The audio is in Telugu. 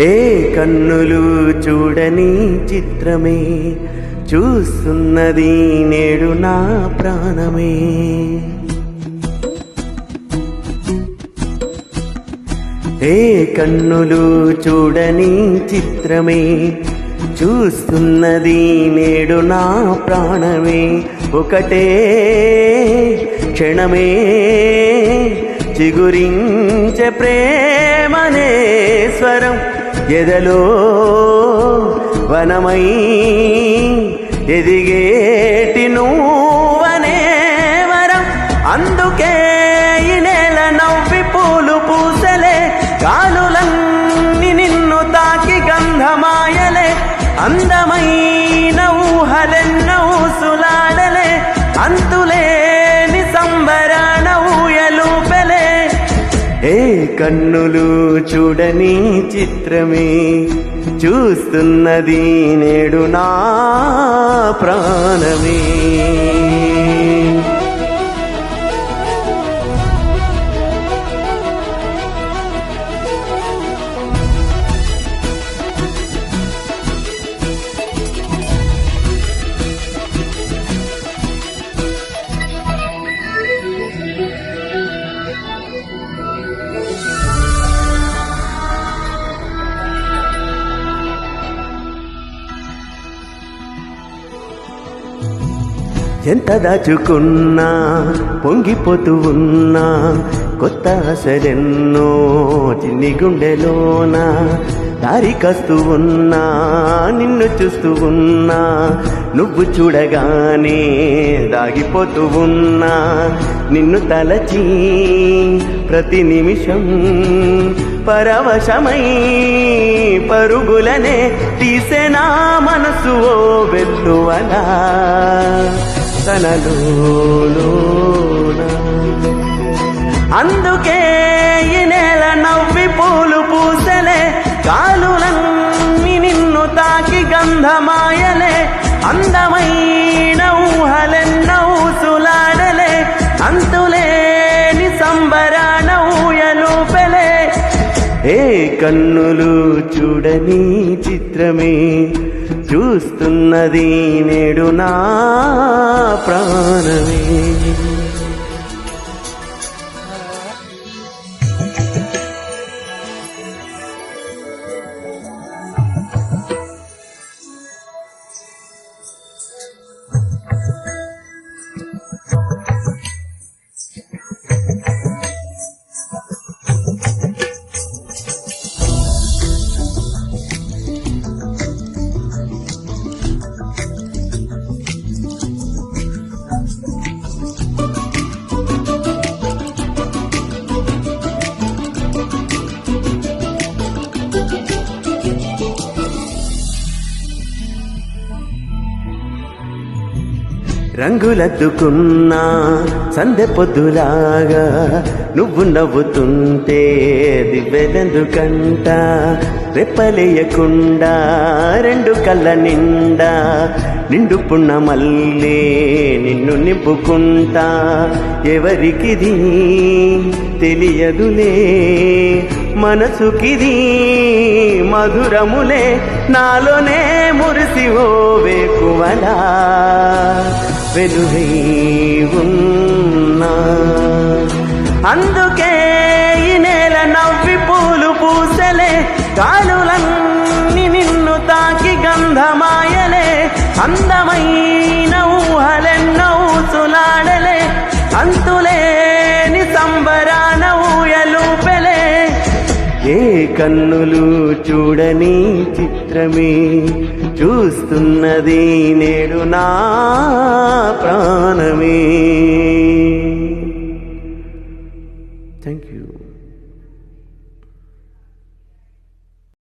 ఏ కన్నులు చూడని చిత్రమే చూస్తున్నది నేడు నా ప్రాణమే. ఏ కన్నులు చూడని చిత్రమే చూస్తున్నది నేడు నా ప్రాణమే. ఒకటే క్షణమే చిగురించే ప్రేమనే స్వరం ఎదలో వనమై ఎదిగేటి నువ్వనే వరం. అందుకే ఈ నేల నవ్వి పూలు పూసలే, గాలులన్నీ నిన్ను తాకి గంధమాయలే. అందమైన ఊహలెన్న ఊసులాడలే, అంతులేని సంబరాన ఊయలూపెలే. ఏ కన్నులు చూడని చిత్రమే చూస్తున్నది నేడు నా ప్రాణమే. ఎంత దాచుకున్నా పొంగిపోతూ ఉన్నా, కొత్త ఆశలెన్నో చిన్ని గుండెలోన దారికస్తూ ఉన్నా. నిన్ను చూస్తూ ఉన్నా, నువ్వు చూడగానే దాగిపోతూ ఉన్నా. నిన్ను తలచి ప్రతి నిమిషం పరవశమై పరుగులనే తీసే నా మనసు ఓ వెల్లువలా తనలోన. అందుకే ఈ నేల నవ్వి పూలు పూసలే, గాలులన్నీ నిన్ను తాకి గంధమాయలే. అందమైన ఊహలెన్న ఊసులాడలే, అంతులేని సంబరాన ఊయలూపెలే. ఏ కన్నులు చూడని చిత్రమే చూస్తున్నది నేడు నా ప్రాణమే. రంగులద్దుకున్నా సందె పొద్దులాగా నువ్వు నవ్వుతుంటే దివ్వెలెందుకంట. రెప్పలేయకుండా రెండు కళ్ళ నిండా నిండు పున్నమల్లే నిన్ను నింపుకుంటా. ఎవరికిది తెలియదులే, మనసుకిది మధురములే. నాలోనే మురిసి ఓ వేకువలా వెలుగై ఉన్నా. అందుకే ఈ నేల నవ్వి పూలు పూసలే, గాలులన్నీ నిన్ను తాకి గంధమాయలే. అందమైన ఊహలెన్న ఊసులాడలే, అంతులేని సంబరాన ఊయలూపెలే. ఏ కన్నులు చూడని చిత్రమే చూస్తున్నది నేడు నా ప్రాణమే.